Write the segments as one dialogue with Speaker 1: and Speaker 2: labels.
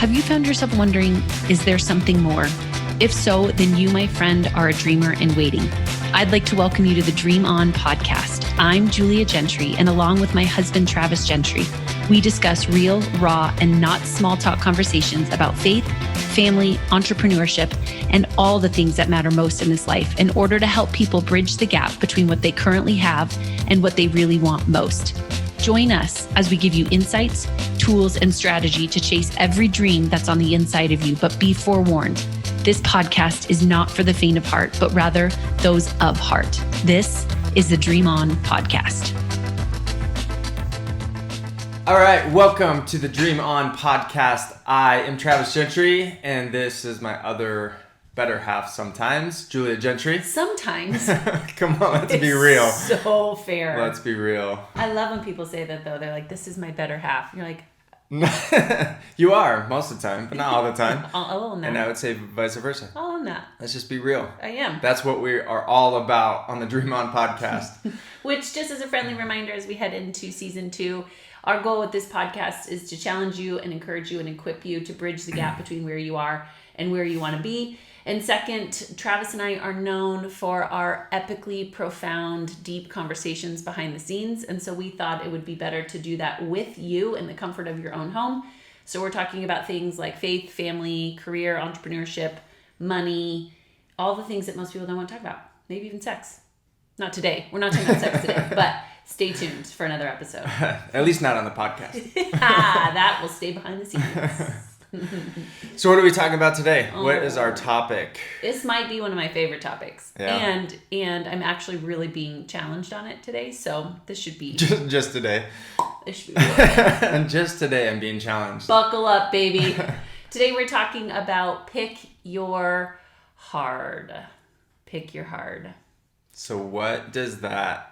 Speaker 1: Have you found yourself wondering, is there something more? If so, then you, my friend, are a dreamer in waiting. I'd like to welcome you to the Dream On podcast. I'm Julia Gentry, and along with my husband, Travis Gentry, we discuss real, raw, and not small talk conversations about faith, family, entrepreneurship, and all the things that matter most in this life in order to help people bridge the gap between what they currently have and what they really want most. Join us as we give you insights, tools, and strategy to chase every dream that's on the inside of you. But be forewarned, this podcast is not for the faint of heart, but rather those of heart. This is the Dream On podcast.
Speaker 2: All right, welcome to the Dream On podcast. I am Travis Gentry, and this is my other better half sometimes, Julia Gentry.
Speaker 1: Sometimes.
Speaker 2: Come on, let's be real.
Speaker 1: So fair.
Speaker 2: Let's be real.
Speaker 1: I love when people say that, though. They're like, this is my better half. You're like...
Speaker 2: You are, most of the time, but not all the time.
Speaker 1: I'll own that.
Speaker 2: And I would say vice versa.
Speaker 1: I'll own that.
Speaker 2: Let's just be real.
Speaker 1: I am.
Speaker 2: That's what we are all about on the Dream On podcast.
Speaker 1: Which, just as a friendly reminder, as we head into season 2, our goal with this podcast is to challenge you and encourage you and equip you to bridge the gap between where you are and where you want to be. And second, Travis and I are known for our epically profound, deep conversations behind the scenes. And so we thought it would be better to do that with you in the comfort of your own home. So we're talking about things like faith, family, career, entrepreneurship, money, all the things that most people don't want to talk about. Maybe even sex. Not today. We're not talking about sex today, but stay tuned for another episode.
Speaker 2: At least not on the podcast.
Speaker 1: That will stay behind the scenes.
Speaker 2: So what are we talking about today? What is our topic?
Speaker 1: This might be one of my favorite topics.
Speaker 2: Yeah.
Speaker 1: And I'm actually really being challenged on it today, so this should be...
Speaker 2: Just today.
Speaker 1: This should be really
Speaker 2: And just today I'm being challenged.
Speaker 1: Buckle up, baby. Today we're talking about pick your hard. Pick your hard.
Speaker 2: So what does that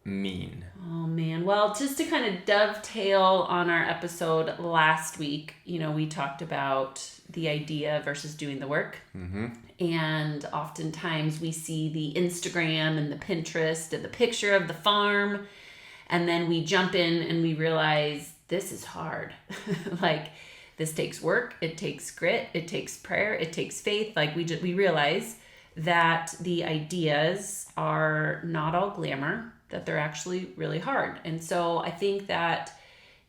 Speaker 2: mean?
Speaker 1: Oh man. Well, just to kind of dovetail on our episode last week, we talked about the idea versus doing the work. Mm-hmm. And oftentimes we see the Instagram and the Pinterest and the picture of the farm, and then we jump in and we realize this is hard. Like, this takes work, it takes grit, it takes prayer, it takes faith. Like, we realize that the ideas are not all glamour, that they're actually really hard. And so I think that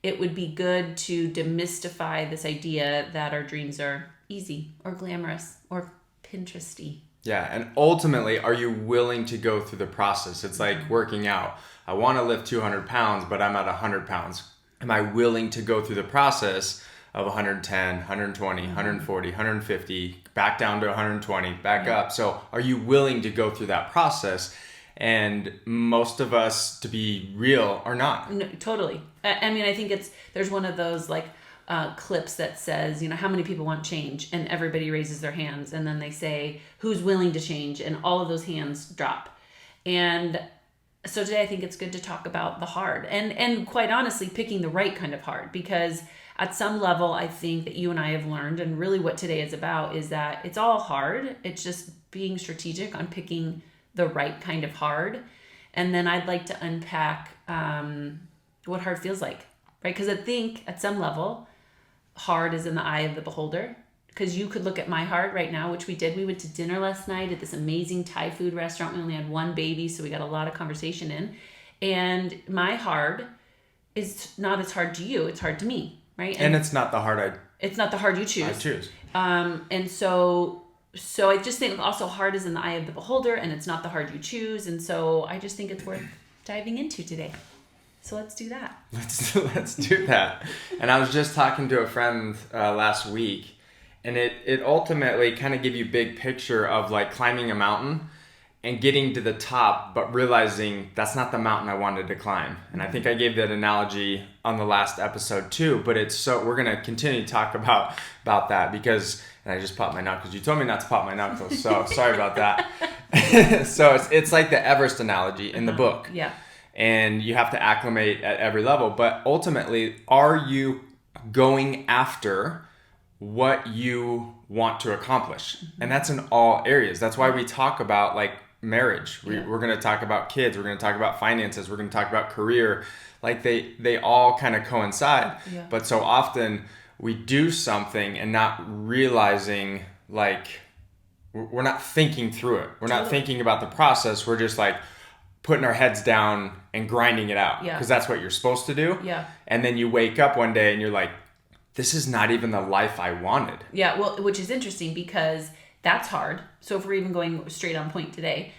Speaker 1: it would be good to demystify this idea that our dreams are easy or glamorous or Pinteresty.
Speaker 2: Yeah, and ultimately, are you willing to go through the process? It's like working out. I want to lift 200 pounds, but I'm at 100 pounds. Am I willing to go through the process of 110, 120, 140, 150, back down to 120, back up? So are you willing to go through that process? And most of us, to be real, are not.
Speaker 1: No, totally. I mean, I think there's one of those clips that says, how many people want change, and everybody raises their hands, and then they say, who's willing to change? And all of those hands drop. And so today I think it's good to talk about the hard and quite honestly, picking the right kind of hard, because at some level, I think that you and I have learned, and really what today is about, is that it's all hard. It's just being strategic on picking the right kind of hard. And then I'd like to unpack what hard feels like, right? Because I think at some level, hard is in the eye of the beholder. Because you could look at my hard right now, which we did. We went to dinner last night at this amazing Thai food restaurant. We only had one baby, so we got a lot of conversation in. And my hard is not as hard to you. It's hard to me, right?
Speaker 2: And it's not the hard
Speaker 1: it's not the hard you choose.
Speaker 2: I choose.
Speaker 1: And so I just think also hard is in the eye of the beholder, and it's not the hard you choose. And so I just think it's worth diving into today. So let's do that.
Speaker 2: Let's do that. And I was just talking to a friend last week, and it ultimately kind of give you big picture of like climbing a mountain and getting to the top, but realizing that's not the mountain I wanted to climb. And I think I gave that analogy on the last episode too, but we're going to continue to talk about that because, and I just popped my knuckles. You told me not to pop my knuckles, so sorry about that. So it's like the Everest analogy in the book.
Speaker 1: Yeah.
Speaker 2: And you have to acclimate at every level, but ultimately, are you going after what you want to accomplish? And that's in all areas. That's why we talk about like marriage. We're going to talk about kids. We're going to talk about finances. We're going to talk about career. Like they all kind of coincide. Yeah. But so often we do something and not realizing, like, we're not thinking through it. We're not thinking about the process. We're just like putting our heads down and grinding it out because that's what you're supposed to do.
Speaker 1: Yeah.
Speaker 2: And then you wake up one day and you're like, this is not even the life I wanted.
Speaker 1: Yeah, well, which is interesting because that's hard. So if we're even going straight on point today,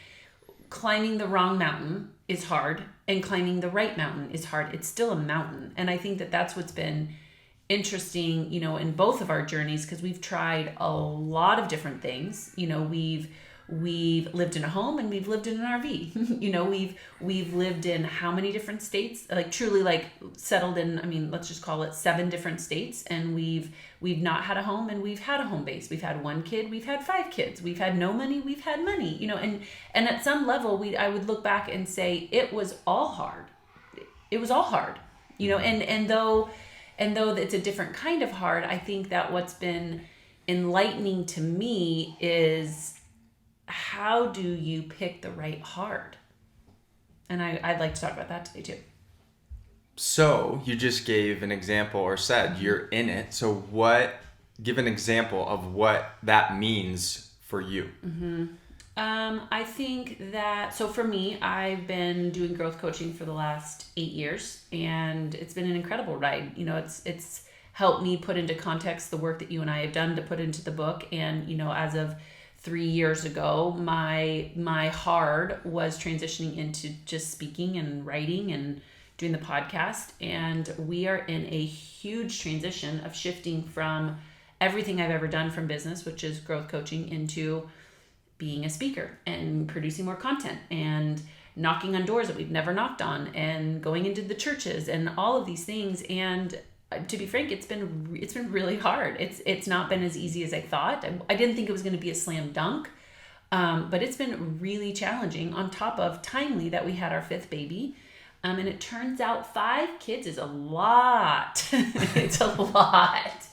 Speaker 1: climbing the wrong mountain is hard and climbing the right mountain is hard. It's still a mountain. And I think that that's what's been interesting, you know, in both of our journeys, because we've tried a lot of different things. You know, we've lived in a home and we've lived in an RV. You know, we've lived in how many different states, like truly like settled in, I mean, let's just call it 7 different states. And we've not had a home and we've had a home base. We've had 1 kid, we've had 5 kids, we've had no money, we've had money, you know, and at some level I would look back and say it was all hard. It was all hard, you know, and though it's a different kind of hard, I think that what's been enlightening to me is how do you pick the right hard? And I'd like to talk about that today too.
Speaker 2: So you just gave an example or said you're in it. So give an example of what that means for you.
Speaker 1: I think that, so for me, I've been doing growth coaching for the last 8 years, and it's been an incredible ride. You know, it's helped me put into context the work that you and I have done to put into the book. And, you know, as of 3 years ago, my hard was transitioning into just speaking and writing and doing the podcast. And we are in a huge transition of shifting from everything I've ever done from business, which is growth coaching, into being a speaker and producing more content and knocking on doors that we've never knocked on and going into the churches and all of these things. And to be frank, it's been really hard. It's not been as easy as I thought. I didn't think it was going to be a slam dunk, but it's been really challenging, on top of timely that we had our 5th baby. And it turns out 5 kids is a lot. It's a lot.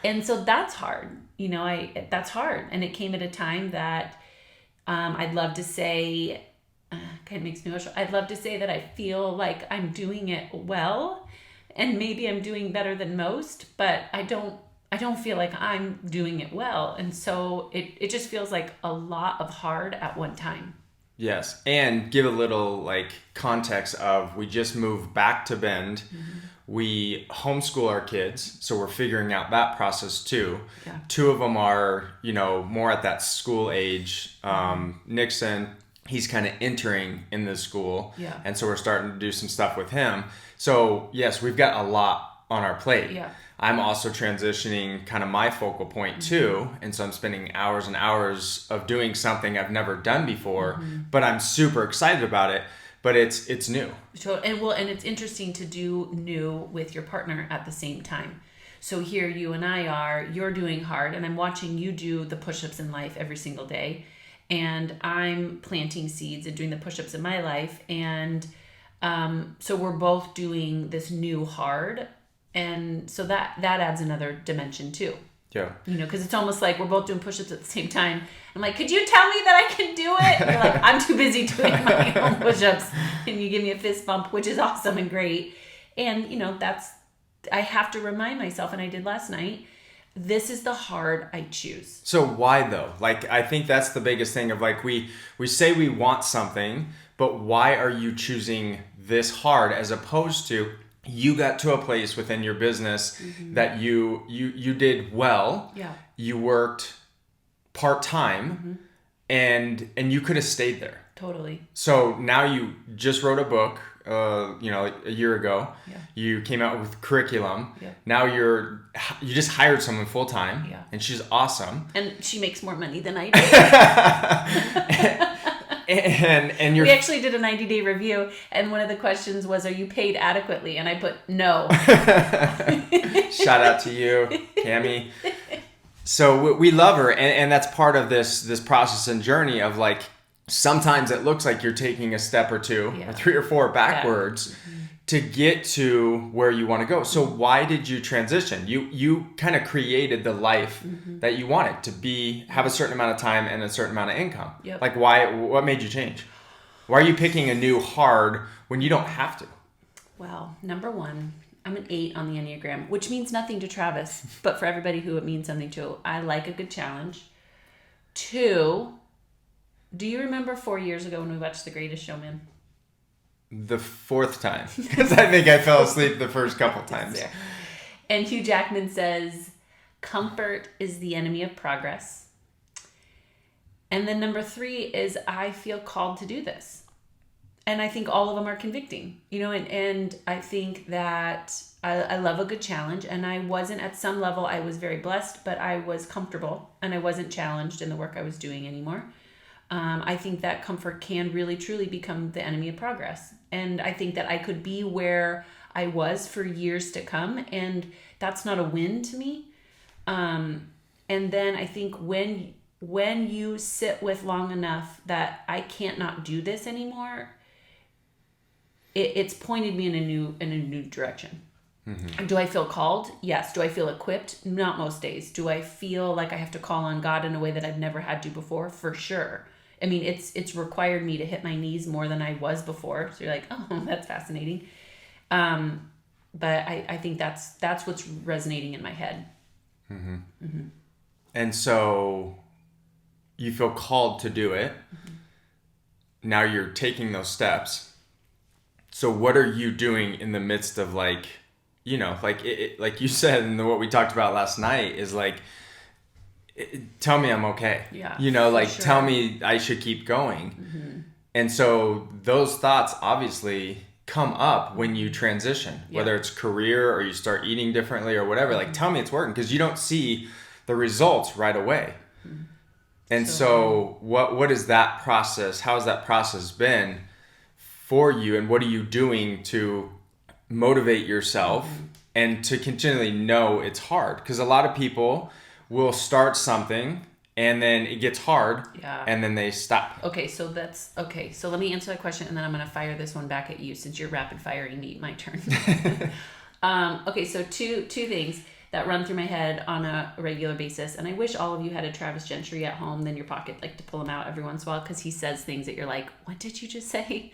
Speaker 1: And so that's hard. You know, that's hard. And it came at a time that I'd love to say, kind of makes me emotional. I'd love to say that I feel like I'm doing it well, and maybe I'm doing better than most, but I don't feel like I'm doing it well. And so it just feels like a lot of hard at one time.
Speaker 2: Yes. And give a little like context of, we just moved back to Bend. We homeschool our kids, so we're figuring out that process too.
Speaker 1: Yeah.
Speaker 2: 2 of them are, you know, more at that school age. Nixon, he's kind of entering in the school.
Speaker 1: Yeah.
Speaker 2: And so we're starting to do some stuff with him. So yes, we've got a lot on our plate.
Speaker 1: Yeah.
Speaker 2: I'm also transitioning kind of my focal point too. And so I'm spending hours and hours of doing something I've never done before, but I'm super excited about it. But it's new.
Speaker 1: And it's interesting to do new with your partner at the same time. So here you and you're doing hard, and I'm watching you do the push-ups in life every single day. And I'm planting seeds and doing the push-ups in my life. And so we're both doing this new hard. And so that adds another dimension too.
Speaker 2: Yeah.
Speaker 1: You know, because it's almost like we're both doing push-ups at the same time. I'm like, could you tell me that I can do it? And you're like, I'm too busy doing my own push-ups. And you give me a fist bump, which is awesome and great. And, you know, I have to remind myself, and I did last night, this is the hard I choose.
Speaker 2: So why though? Like, I think that's the biggest thing of like, we say we want something, but why are you choosing this hard, as opposed to you got to a place within your business that you did well.
Speaker 1: Yeah.
Speaker 2: You worked part-time and you could have stayed there.
Speaker 1: Totally.
Speaker 2: So now you just wrote a book, you know, like a year ago.
Speaker 1: Yeah.
Speaker 2: You came out with curriculum.
Speaker 1: Yeah.
Speaker 2: Now you just hired someone full-time.
Speaker 1: Yeah.
Speaker 2: And she's awesome.
Speaker 1: And she makes more money than I do.
Speaker 2: And
Speaker 1: we actually did a 90-day review, and one of the questions was, are you paid adequately? And I put no.
Speaker 2: Shout out to you, Cammie. So we love her, and that's part of this process and journey of like, sometimes it looks like you're taking a step or 2 or 3 or 4 backwards to get to where you want to go. So why did you transition? You kind of created the life that you wanted to have a certain amount of time and a certain amount of income.
Speaker 1: Yep.
Speaker 2: Like what made you change? Why are you picking a new hard when you don't have to?
Speaker 1: Well, number one, I'm an 8 on the Enneagram, which means nothing to Travis, but for everybody who it means something to, I like a good challenge. 2, do you remember 4 years ago when we watched The Greatest Showman?
Speaker 2: The 4th time, because I think I fell asleep the first couple times.
Speaker 1: And Hugh Jackman says, comfort is the enemy of progress. And then number 3 is, I feel called to do this. And I think all of them are convicting, and I think that I love a good challenge, and I wasn't, at some level, I was very blessed, but I was comfortable and I wasn't challenged in the work I was doing anymore. I think that comfort can really, truly become the enemy of progress. And I think that I could be where I was for years to come, and that's not a win to me. And then I think when you sit with long enough that I can't not do this anymore, it's pointed me in a new direction. Mm-hmm. Do I feel called? Yes. Do I feel equipped? Not most days. Do I feel like I have to call on God in a way that I've never had to before? For sure. I mean, it's required me to hit my knees more than I was before. So you're like, oh, that's fascinating. But I think that's what's resonating in my head.
Speaker 2: Mm-hmm. Mm-hmm. And so you feel called to do it. Mm-hmm. Now you're taking those steps. So what are you doing in the midst of like you said, and what we talked about last night is like, tell me I'm okay.
Speaker 1: Yeah.
Speaker 2: Sure.
Speaker 1: Tell
Speaker 2: me I should keep going. Mm-hmm. And so those thoughts obviously come up when you transition, whether it's career or you start eating differently or whatever. Like, tell me it's working, because you don't see the results right away. Mm-hmm. And so what is that process? How has that process been for you, and what are you doing to motivate yourself and to continually know it's hard? Because a lot of people will start something and then it gets hard and then they stop.
Speaker 1: So let me answer that question, and then I'm going to fire this one back at you since you're rapid firing me. My turn. So two things that run through my head on a regular basis, and I wish all of you had a Travis Gentry at home in your pocket, like to pull him out every once in a while, because he says things that you're like, what did you just say?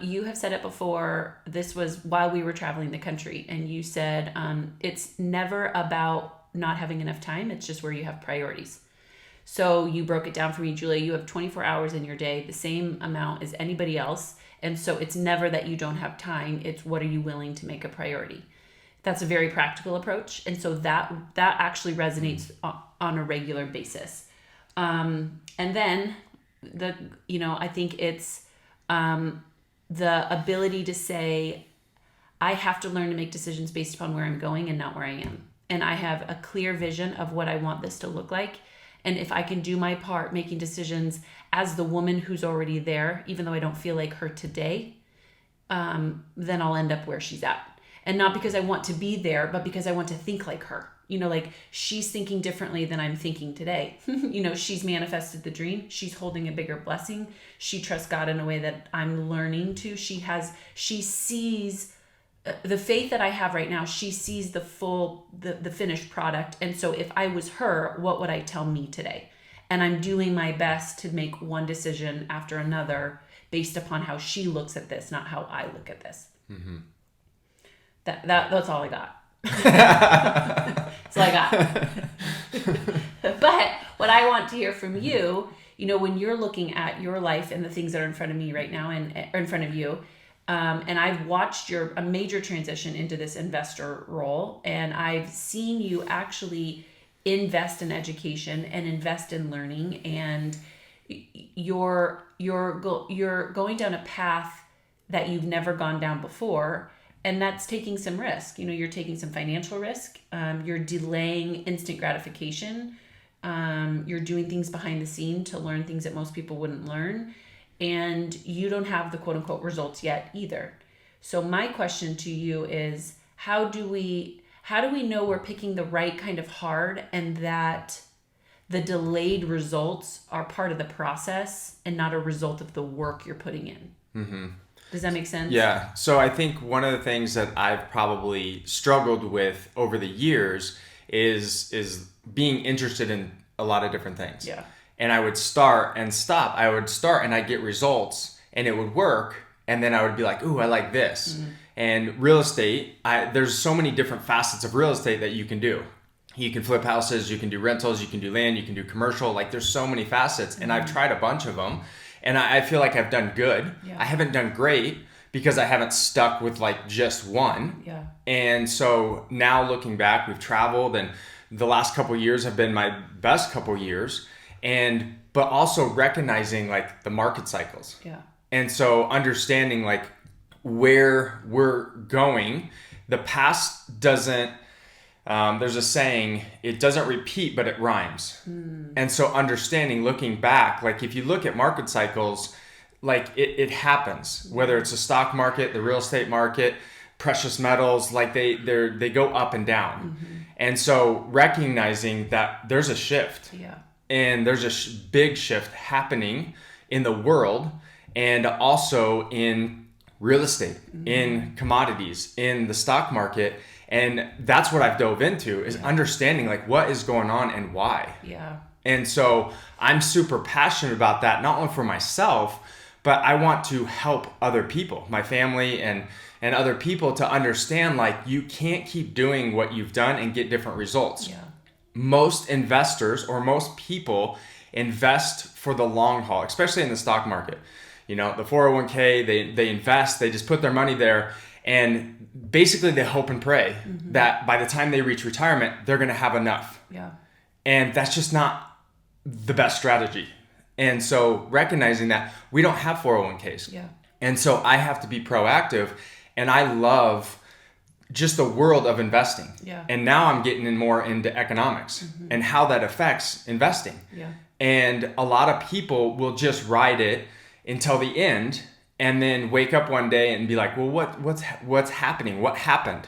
Speaker 1: You have said it before. This was while we were traveling the country, and you said it's never about not having enough time. It's just where you have priorities. So you broke it down for me, Julia. You have 24 hours in your day, the same amount as anybody else. And so it's never that you don't have time. It's what are you willing to make a priority? That's a very practical approach. And so that actually resonates on a regular basis. And then I think it's the ability to say, I have to learn to make decisions based upon where I'm going and not where I am. And I have a clear vision of what I want this to look like. And if I can do my part making decisions as the woman who's already there, even though I don't feel like her today, then I'll end up where she's at. And not because I want to be there, but because I want to think like her. Like she's thinking differently than I'm thinking today. She's manifested the dream. She's holding a bigger blessing. She trusts God in a way that I'm learning to. She sees the faith that I have right now. She sees the finished product. And so if I was her, what would I tell me today? And I'm doing my best to make one decision after another based upon how she looks at this, not how I look at this. Mm-hmm. That's all I got. That's all I got. But what I want to hear from you, when you're looking at your life and the things that are in front of me right now and in front of you, and I've watched a major transition into this investor role, and I've seen you actually invest in education and invest in learning, and you're going down a path that you've never gone down before. And that's taking some risk. You're taking some financial risk. You're delaying instant gratification. You're doing things behind the scene to learn things that most people wouldn't learn. And you don't have the quote unquote results yet either. So my question to you is, how do we know we're picking the right kind of hard, and that the delayed results are part of the process and not a result of the work you're putting in? Mm-hmm. Does that make sense?
Speaker 2: Yeah. So I think one of the things that I've probably struggled with over the years is being interested in a lot of different things.
Speaker 1: Yeah.
Speaker 2: And I would start and stop. I would start and I'd get results and it would work. And then I would be like, ooh, I like this. Mm-hmm. And real estate, there's so many different facets of real estate that you can do. You can flip houses, you can do rentals, you can do land, you can do commercial. Like there's so many facets, and I've tried a bunch of them, and I feel like I've done good.
Speaker 1: Yeah.
Speaker 2: I haven't done great because I haven't stuck with like just one.
Speaker 1: Yeah.
Speaker 2: And so now looking back, we've traveled, and the last couple of years have been my best couple of years, but also recognizing like the market cycles.
Speaker 1: Yeah.
Speaker 2: And so understanding like where we're going. The past doesn't, there's a saying, it doesn't repeat, but it rhymes. And so understanding, looking back, like if you look at market cycles, like it happens, whether it's the stock market, the real estate market, precious metals, like they go up and down. And so recognizing that there's a shift, and there's a big shift happening in the world, and also in real estate, in commodities, in the stock market. And that's what I've dove into, is understanding like what is going on and why. And so I'm super passionate about that, not only for myself, but I want to help other people, my family and other people, to understand like you can't keep doing what you've done and get different results. Most investors, or most people, invest for the long haul, especially in the stock market. You know, the 401k, they invest, they just put their money there, and basically they hope and pray that by the time they reach retirement, they're going to have enough. And that's just not the best strategy. And so recognizing that we don't have 401ks. And so I have to be proactive, and I love just the world of investing. And now I'm getting more into economics and how that affects investing. And a lot of people will just ride it until the end, and then wake up one day and be like, well, what's happening? What happened?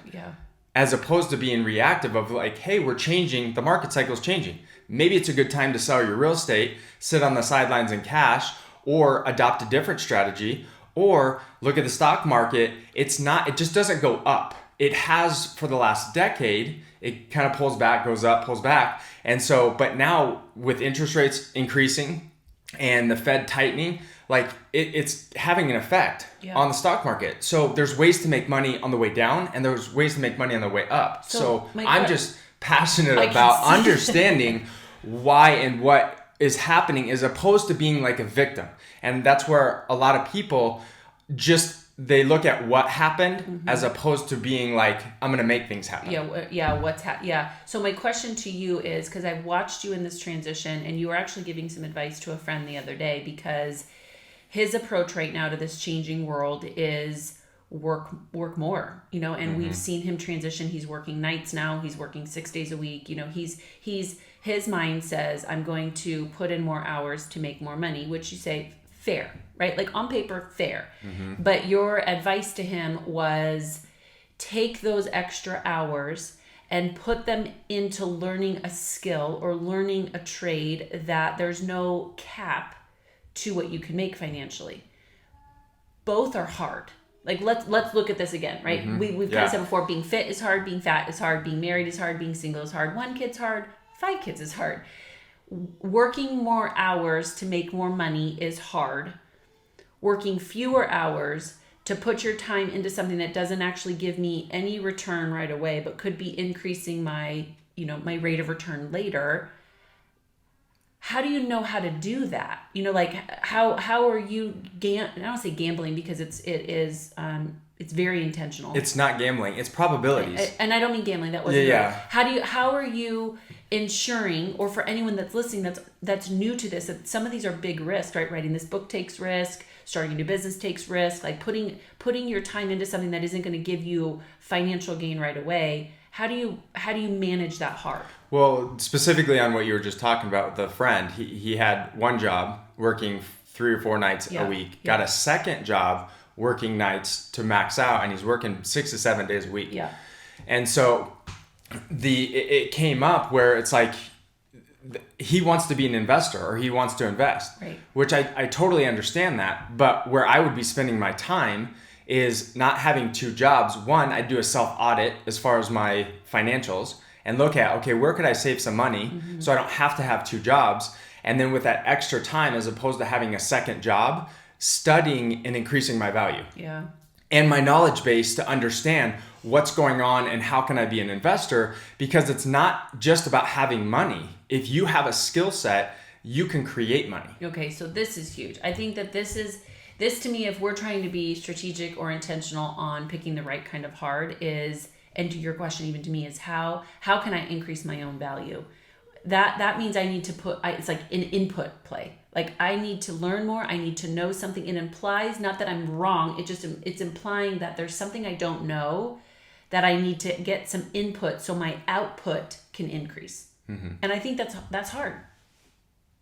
Speaker 2: As opposed to being reactive of like, hey, we're changing, the market cycle is changing. Maybe it's a good time to sell your real estate, sit on the sidelines in cash, or adopt a different strategy, or look at the stock market. It just doesn't go up. It has for the last decade. It kind of pulls back, goes up, pulls back. And so, but now with interest rates increasing and the Fed tightening, like it's having an effect on the stock market. So there's ways to make money on the way down, and there's ways to make money on the way up. So I'm just passionate about understanding why and what is happening, as opposed to being like a victim. And that's where a lot of people they look at what happened as opposed to being like, I'm going to make things happen.
Speaker 1: So my question to you is, because I've watched you in this transition, and you were actually giving some advice to a friend the other day, because his approach right now to this changing world is work more, and we've seen him transition. He's working nights now. He's working 6 days a week. His mind says, I'm going to put in more hours to make more money, which you say fair, right? Like on paper, fair. But your advice to him was take those extra hours and put them into learning a skill or learning a trade that there's no cap to what you can make financially. Both are hard. Like let's look at this again, right? We've kind of said before, being fit is hard, being fat is hard, being married is hard, being single is hard, 1 kid's hard, 5 kids is hard. Working more hours to make more money is hard. Working fewer hours to put your time into something that doesn't actually give me any return right away, but could be increasing my rate of return later. How do you know how to do that? Like how are you I don't say gambling, because it's very intentional.
Speaker 2: It's not gambling, it's probabilities.
Speaker 1: And I don't mean gambling, that wasn't right. How are you ensuring, or for anyone that's listening that's new to this, that some of these are big risks, right? Writing this book takes risk, starting a new business takes risk, like putting your time into something that isn't going to give you financial gain right away. How do you manage that hard?
Speaker 2: Well, specifically on what you were just talking about with the friend, he had one job working 3 or 4 nights a week, got a second job working nights to max out, and he's working 6 to 7 days a week. And so it came up where it's like he wants to be an investor, or he wants to invest, which I totally understand that. But where I would be spending my time is not having 2 jobs. One, I'd do a self-audit as far as my financials and look at, okay, where could I save some money so I don't have to have 2 jobs? And then with that extra time, as opposed to having a second job, studying and increasing my value. and my knowledge base to understand what's going on and how can I be an investor, because it's not just about having money. If you have a skill set, you can create money.
Speaker 1: Okay, so this is huge. I think that this to me, if we're trying to be strategic or intentional on picking the right kind of hard, is, and to your question even to me, is how can I increase my own value? That means I need to it's like an input play. Like I need to learn more. I need to know something. It implies not that I'm wrong. It's implying that there's something I don't know that I need to get some input so my output can increase. And I think that's hard.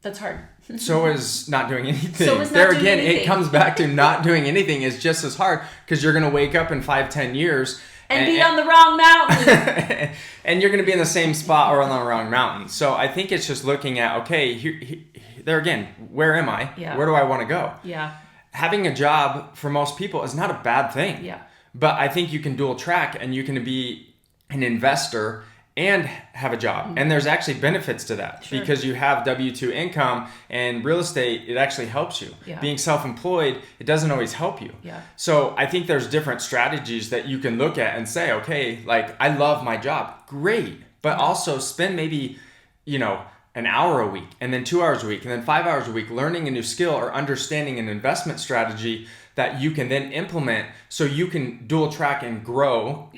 Speaker 1: That's hard.
Speaker 2: So is not doing anything.
Speaker 1: It
Speaker 2: comes back to not doing anything is just as hard, because you're going to wake up in 5-10 years
Speaker 1: and be on the wrong mountain.
Speaker 2: And you're going to be in the same spot or on the wrong mountain. So I think it's just looking at, okay, there again, where am I?
Speaker 1: Yeah.
Speaker 2: Where do I want to go?
Speaker 1: Yeah.
Speaker 2: Having a job for most people is not a bad thing.
Speaker 1: Yeah.
Speaker 2: But I think you can dual track, and you can be an investor and have a job. And there's actually benefits to that, because you have W-2 income, and real estate, it actually helps you.
Speaker 1: Yeah.
Speaker 2: Being self-employed, it doesn't always help you.
Speaker 1: Yeah.
Speaker 2: So I think there's different strategies that you can look at and say, okay, like I love my job. Great. But also spend maybe, an hour a week, and then 2 hours a week, and then 5 hours a week learning a new skill or understanding an investment strategy that you can then implement, so you can dual track and grow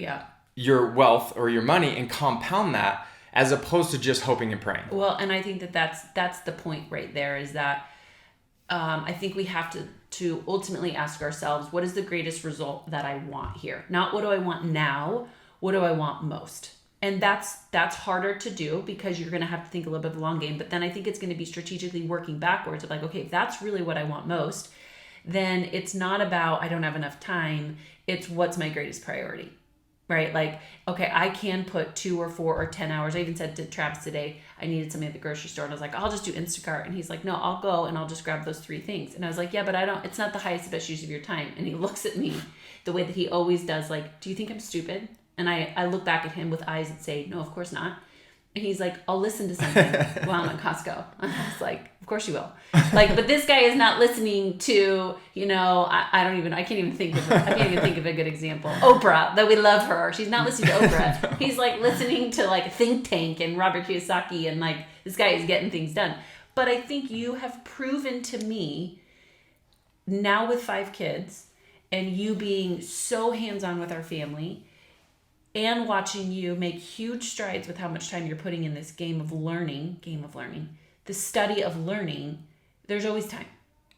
Speaker 2: your wealth or your money and compound that, as opposed to just hoping and praying.
Speaker 1: Well, and I think that's the point right there, is that I think we have to ultimately ask ourselves, what is the greatest result that I want here? Not what do I want now, what do I want most? And that's harder to do, because you're going to have to think a little bit of the long game. But then I think it's going to be strategically working backwards of like, okay, if that's really what I want most, then it's not about I don't have enough time. It's what's my greatest priority, right? Like, okay, I can put 2 or 4 or 10 hours. I even said to Travis today, I needed something at the grocery store, and I was like, I'll just do Instacart. And he's like, no, I'll go and I'll just grab those 3 things. And I was like, yeah, but it's not the highest, best use of your time. And he looks at me the way that he always does, like, do you think I'm stupid? And I look back at him with eyes that say, no, of course not. And he's like, I'll listen to something while I'm at Costco. And I was like, of course you will. Like, but this guy is not listening to, I can't even think of a good example. Oprah, though we love her. She's not listening to Oprah. He's like listening to like Think Tank and Robert Kiyosaki, and like this guy is getting things done. But I think you have proven to me now with 5 kids, and you being so hands-on with our family, and watching you make huge strides with how much time you're putting in this game of learning, the study of learning, there's always time.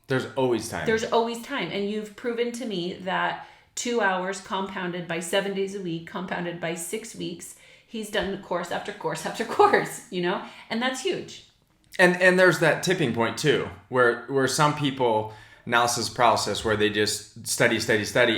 Speaker 2: There's always time. And you've proven to me that 2 hours compounded by 7 days a week, compounded by 6 weeks, he's done course after course after course, and that's huge. And there's that tipping point too, where some people, analysis paralysis, where they just study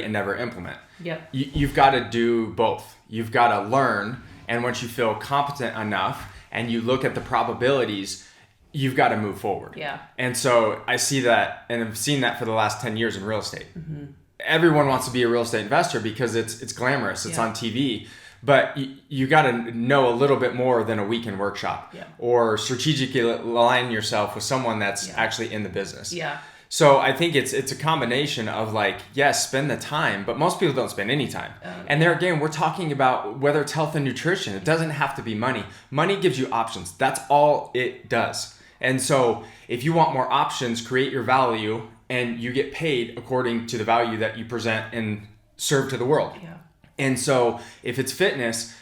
Speaker 2: and never implement.
Speaker 1: Yep.
Speaker 2: You've got to do both. You've got to learn, and once you feel competent enough and you look at the probabilities, you've got to move forward.
Speaker 1: Yeah.
Speaker 2: And so I see that, and I've seen that for the last 10 years in real estate. Mm-hmm. Everyone wants to be a real estate investor because it's glamorous, it's on TV. But you got to know a little bit more than a weekend workshop, or strategically align yourself with someone that's actually in the business.
Speaker 1: Yeah.
Speaker 2: So I think it's a combination of like, yes, spend the time, but most people don't spend any time. And there again, we're talking about whether it's health and nutrition. It doesn't have to be money. Money gives you options. That's all it does. And so if you want more options, create your value, and you get paid according to the value that you present and serve to the world.
Speaker 1: Yeah.
Speaker 2: And so if it's fitness,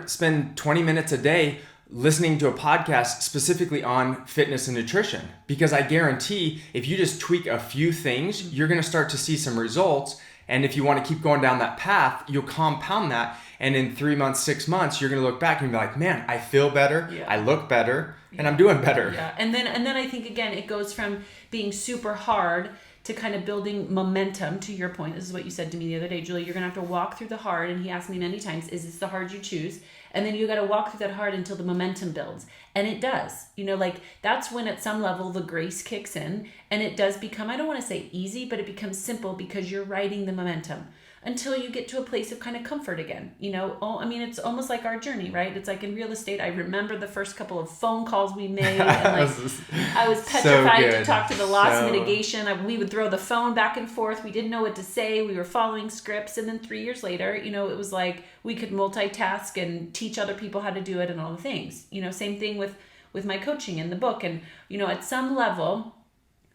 Speaker 2: spend 20 minutes a day listening to a podcast specifically on fitness and nutrition, because I guarantee if you just tweak a few things, you're going to start to see some results. And if you want to keep going down that path, you'll compound that. And in 3 months, 6 months, you're going to look back and be like, man, I feel better. I look better, and I'm doing better.
Speaker 1: Yeah. And then I think, again, it goes from being super hard to kind of building momentum. To your point, this is what you said to me the other day, Julie, you're going to have to walk through the hard. And he asked me many times, is this the hard you choose? And then you got to walk through that hard until the momentum builds. And it does. That's when at some level the grace kicks in, and it does become, I don't want to say easy, but it becomes simple because you're riding the momentum. until you get to a place of kind of comfort again. I mean, it's almost like our journey, right? It's like in real estate. I remember the first couple of phone calls we made, and I was petrified to talk to the loss mitigation. We would throw the phone back and forth. We didn't know what to say. We were following scripts, and then 3 years later, it was like we could multitask and teach other people how to do it and all the things. Same thing with my coaching and the book, and at some level,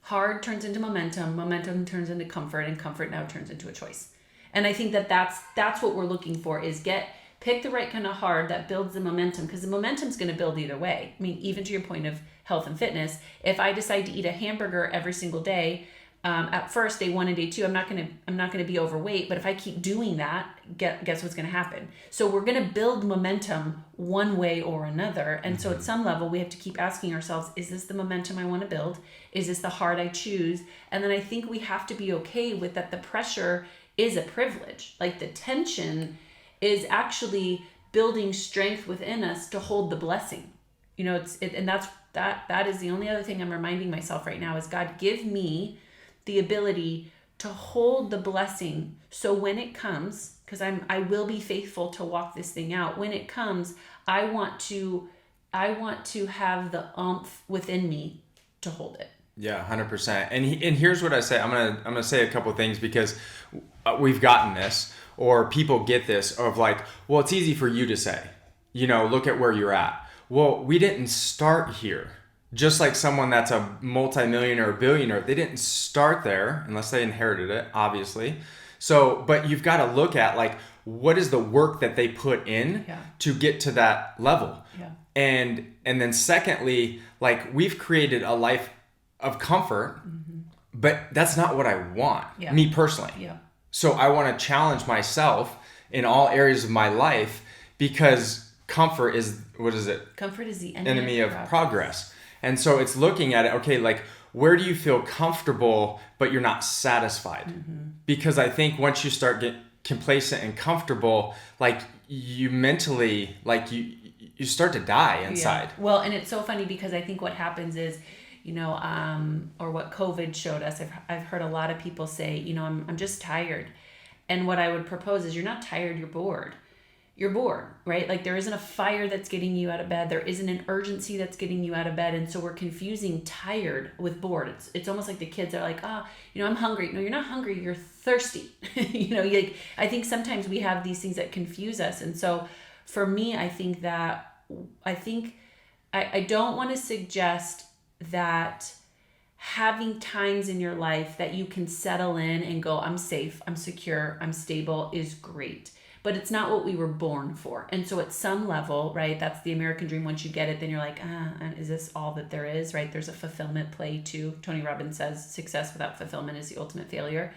Speaker 1: hard turns into momentum turns into comfort, and comfort now turns into a choice. And I think that's what we're looking for, is pick the right kind of hard that builds the momentum, because the momentum's going to build either way. I mean, even to your point of health and fitness, if I decide to eat a hamburger every single day, at first, day 1 and day 2, I'm not gonna be overweight. But if I keep doing that, guess what's gonna happen? So we're gonna build momentum one way or another. And so at some level, we have to keep asking ourselves: is this the momentum I want to build? Is this the hard I choose? And then I think we have to be okay with that. The pressure is a privilege. Like, the tension is actually building strength within us to hold the blessing. And that is the only other thing I'm reminding myself right now is, God, give me the ability to hold the blessing, so when it comes, because I will be faithful to walk this thing out. When it comes, I want to have the oomph within me to hold it.
Speaker 2: Yeah, 100%. And here's what I say. I'm gonna say a couple of things, because we've gotten this, or people get this of like, well, it's easy for you to say, look at where you're at. Well, we didn't start here. Just like someone that's a multimillionaire or billionaire, they didn't start there unless they inherited it, obviously. So, but you've got to look at like, what is the work that they put in to get to that level? Yeah. And then secondly, like, we've created a life of comfort, but that's not what I want, me personally. Yeah. So I want to challenge myself in all areas of my life, because comfort is, what is it?
Speaker 1: Comfort is the
Speaker 2: enemy of progress. And so it's looking at it, okay, like, where do you feel comfortable, but you're not satisfied? Because I think once you start getting complacent and comfortable, like, you mentally, like, you start to die inside.
Speaker 1: Yeah. Well, and it's so funny, because I think what happens is, or what COVID showed us, I've heard a lot of people say, I'm just tired. And what I would propose is, you're not tired, you're bored. You're bored, right? Like, there isn't a fire that's getting you out of bed. There isn't an urgency that's getting you out of bed. And so we're confusing tired with bored. It's almost like the kids are like, I'm hungry. No, you're not hungry. You're thirsty. I think sometimes we have these things that confuse us. And so for me, I think I don't want to suggest that having times in your life that you can settle in and go, I'm safe, I'm secure, I'm stable, is great. But it's not what we were born for. And so at some level, right, that's the American dream. Once you get it, then you're like, is this all that there is, right? There's a fulfillment play too. Tony Robbins says success without fulfillment is the ultimate failure.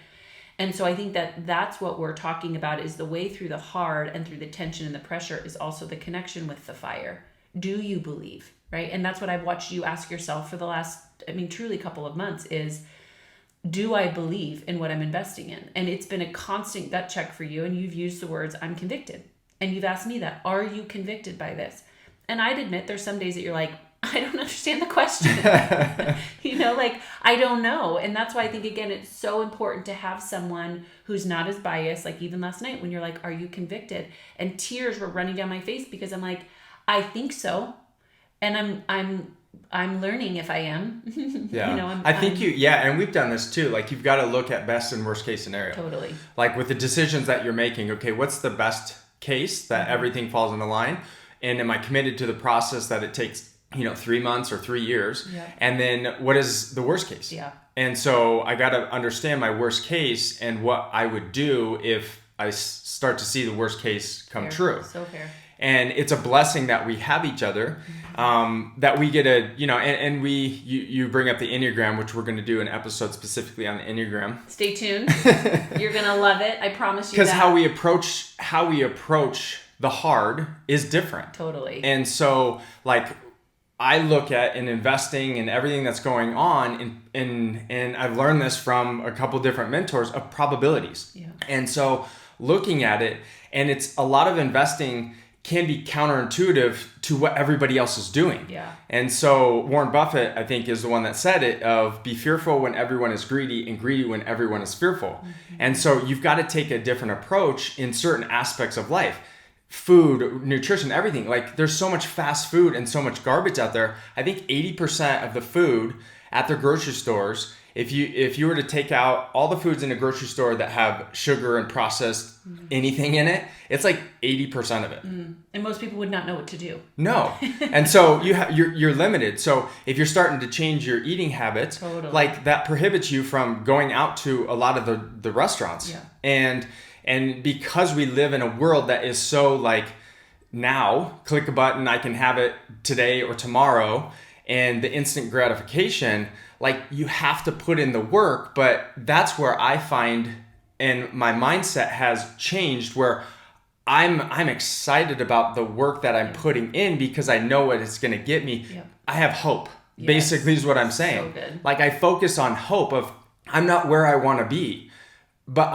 Speaker 1: And so I think that's what we're talking about, is the way through the hard and through the tension and the pressure is also the connection with the fire. Do you believe, right? And that's what I've watched you ask yourself for the last, truly couple of months is, do I believe in what I'm investing in? And it's been a constant gut check for you. And you've used the words, I'm convicted. And you've asked me that, are you convicted by this? And I'd admit there's some days that you're like, I don't understand the question. I don't know. And that's why I think, again, it's so important to have someone who's not as biased. Like, even last night when you're like, are you convicted? And tears were running down my face, because I'm like, I think so. And I'm learning if I am. Yeah.
Speaker 2: And we've done this too. Like, you've got to look at best and worst case scenario.
Speaker 1: Totally.
Speaker 2: Like, with the decisions that you're making, okay, what's the best case that everything falls into line? And am I committed to the process that it takes, 3 months or 3 years? Yeah. And then what is the worst case? Yeah. And so I got to understand my worst case and what I would do if I start to see the worst case come true.
Speaker 1: So fair.
Speaker 2: And it's a blessing that we have each other, that we get you bring up the Enneagram, which we're going to do an episode specifically on the Enneagram.
Speaker 1: Stay tuned. You're going to love it. I promise you that.
Speaker 2: Because how we approach the hard is different.
Speaker 1: Totally.
Speaker 2: And so, like, I look at in investing and everything that's going on, and I've learned this from a couple different mentors, of probabilities. Yeah. And so looking at it, and it's a lot of investing can be counterintuitive to what everybody else is doing.
Speaker 1: Yeah.
Speaker 2: And so Warren Buffett, I think, is the one that said it of be fearful when everyone is greedy and greedy when everyone is fearful. Mm-hmm. And so you've got to take a different approach in certain aspects of life. Food, nutrition, everything. Like there's so much fast food and so much garbage out there. I think 80% of the food at the grocery stores, if you were to take out all the foods in a grocery store that have sugar and processed anything in it, it's like 80% of it.
Speaker 1: And most people would not know what to do.
Speaker 2: No. And so you're limited. So if you're starting to change your eating habits,
Speaker 1: Totally.
Speaker 2: like that prohibits you from going out to a lot of the restaurants.
Speaker 1: Yeah.
Speaker 2: And because we live in a world that is so like now, click a button, I can have it today or tomorrow, and the instant gratification, like you have to put in the work. But that's where I find, and my mindset has changed, where I'm excited about the work that I'm putting in because I know what it's going to get me.
Speaker 1: Yep.
Speaker 2: I have hope.
Speaker 1: Yes.
Speaker 2: Basically is what I'm saying.
Speaker 1: So good.
Speaker 2: Like I focus on hope of I'm not where I want to be, but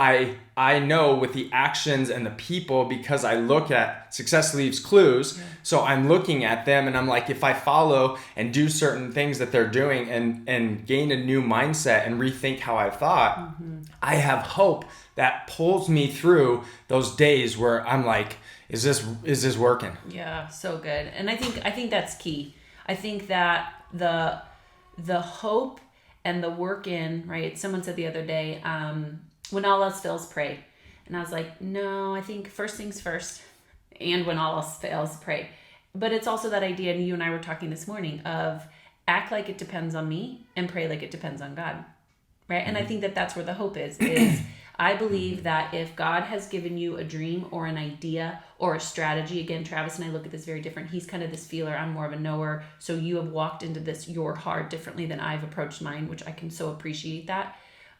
Speaker 2: I know with the actions and the people, because I look at success leaves clues. Yeah. So I'm looking at them and I'm like, if I follow and do certain things that they're doing and gain a new mindset and rethink how I thought, I have hope that pulls me through those days where I'm like, is this working?
Speaker 1: Yeah, so good. And I think that's key. I think that the hope and the work in, right? Someone said the other day, when all else fails, pray. And I was like, no, I think first things first. And when all else fails, pray. But it's also that idea, and you and I were talking this morning, of act like it depends on me and pray like it depends on God. Right? And I think that that's where the hope is I believe that if God has given you a dream or an idea or a strategy, again, Travis and I look at this very different. He's kind of this feeler. I'm more of a knower. So you have walked into this, your hard differently than I've approached mine, which I can so appreciate that.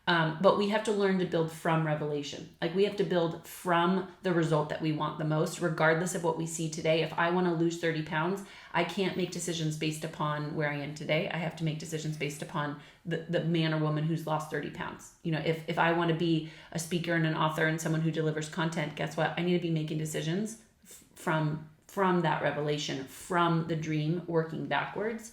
Speaker 1: But we have to learn to build from revelation. Like we have to build from the result that we want the most, regardless of what we see today. If I want to lose 30 pounds, I can't make decisions based upon where I am today. I have to make decisions based upon the man or woman who's lost 30 pounds. You know, if I want to be a speaker and an author and someone who delivers content, guess what? I need to be making decisions from that revelation, from the dream, working backwards.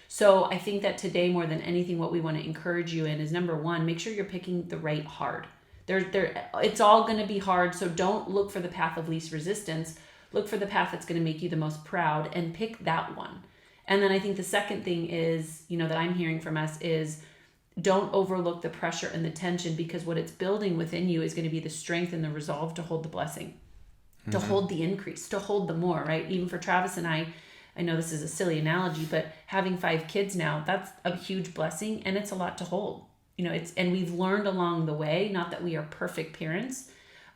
Speaker 1: So I think that today, more than anything, what we want to encourage you in is, number one, make sure you're picking the right hard. It's all going to be hard, so don't look for the path of least resistance. Look for the path that's going to make you the most proud and pick that one. And then I think the second thing is, that I'm hearing from us is don't overlook the pressure and the tension, because what it's building within you is going to be the strength and the resolve to hold the blessing, to hold the increase, to hold the more, right? Even for Travis and I know this is a silly analogy, but having 5 kids now, that's a huge blessing, and it's a lot to hold. And we've learned along the way, not that we are perfect parents,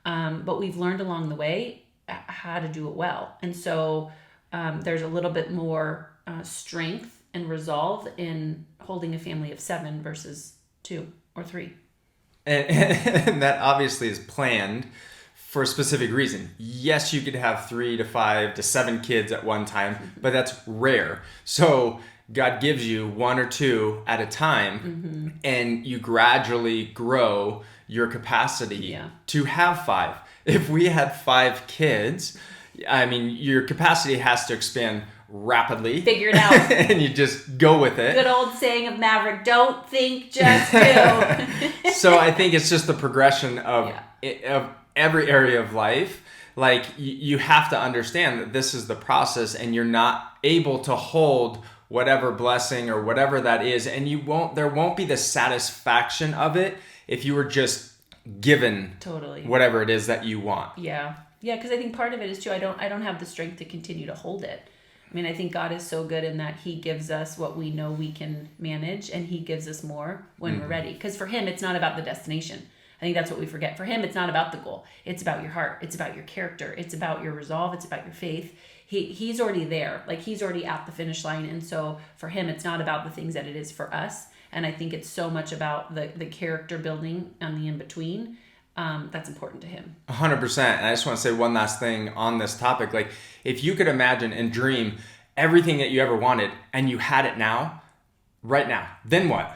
Speaker 1: but we've learned along the way how to do it well. And so there's a little bit more strength and resolve in holding a family of 7 versus 2 or 3.
Speaker 2: And that obviously is planned for a specific reason. Yes, you could have 3 to 5 to 7 kids at one time, but that's rare. So God gives you 1 or 2 at a time, and you gradually grow your capacity to have 5. If we had 5 kids, I mean, your capacity has to expand rapidly.
Speaker 1: Figure it out.
Speaker 2: And you just go with it.
Speaker 1: Good old saying of Maverick, don't think, just do.
Speaker 2: So I think it's just the progression of every area of life. Like you have to understand that this is the process, and you're not able to hold whatever blessing or whatever that is, and there won't be the satisfaction of it if you were just given whatever it is that you want.
Speaker 1: Yeah, because I think part of it is too, I don't have the strength to continue to hold it. I mean, I think God is so good in that he gives us what we know we can manage, and he gives us more when we're ready. Because for him, it's not about the destination. I think that's what we forget. For him, it's not about the goal. It's about your heart. It's about your character. It's about your resolve. It's about your faith. He's already there. Like he's already at the finish line. And so for him, it's not about the things that it is for us. And I think it's so much about the character building and the in-between. That's important to him.
Speaker 2: 100%. And I just want to say one last thing on this topic. Like if you could imagine and dream everything that you ever wanted and you had it now, right now, then what?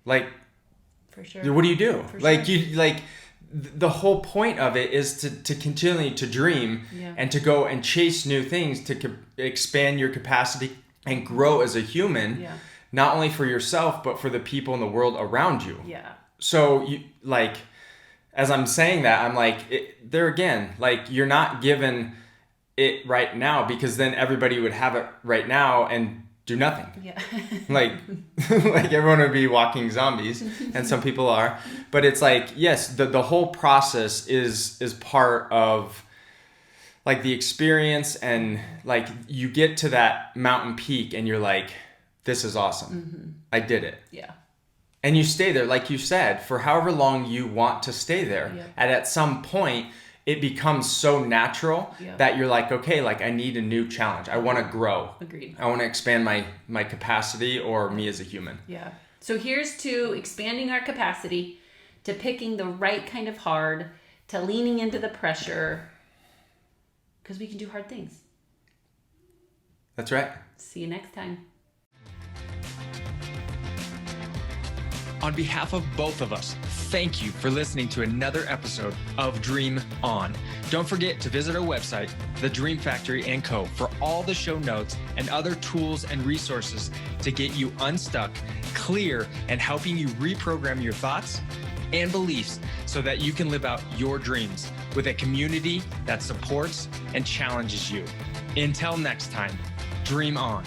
Speaker 2: Like,
Speaker 1: for sure.
Speaker 2: What do you do?
Speaker 1: For
Speaker 2: like
Speaker 1: sure.
Speaker 2: the whole point of it is to continually to dream and to go and chase new things, to expand your capacity and grow as a human, not only for yourself, but for the people in the world around you.
Speaker 1: Yeah.
Speaker 2: So you like, as I'm saying that, I'm like, there again, like you're not given it right now, because then everybody would have it right now and do nothing.
Speaker 1: Yeah.
Speaker 2: like everyone would be walking zombies, and some people are, but it's like, yes, the whole process is part of like the experience, and like you get to that mountain peak and you're like, this is awesome. I did it.
Speaker 1: Yeah.
Speaker 2: And you stay there, like you said, for however long you want to stay there. And at some point it becomes so natural that you're like, okay, like I need a new challenge. I want to grow.
Speaker 1: Agreed.
Speaker 2: I want to expand my capacity, or me as a human.
Speaker 1: Yeah. So here's to expanding our capacity, to picking the right kind of hard, to leaning into the pressure, because we can do hard things.
Speaker 2: That's right.
Speaker 1: See you next time.
Speaker 3: On behalf of both of us, thank you for listening to another episode of Dream On. Don't forget to visit our website, The Dream Factory & Co., for all the show notes and other tools and resources to get you unstuck, clear, and helping you reprogram your thoughts and beliefs so that you can live out your dreams with a community that supports and challenges you. Until next time, dream on.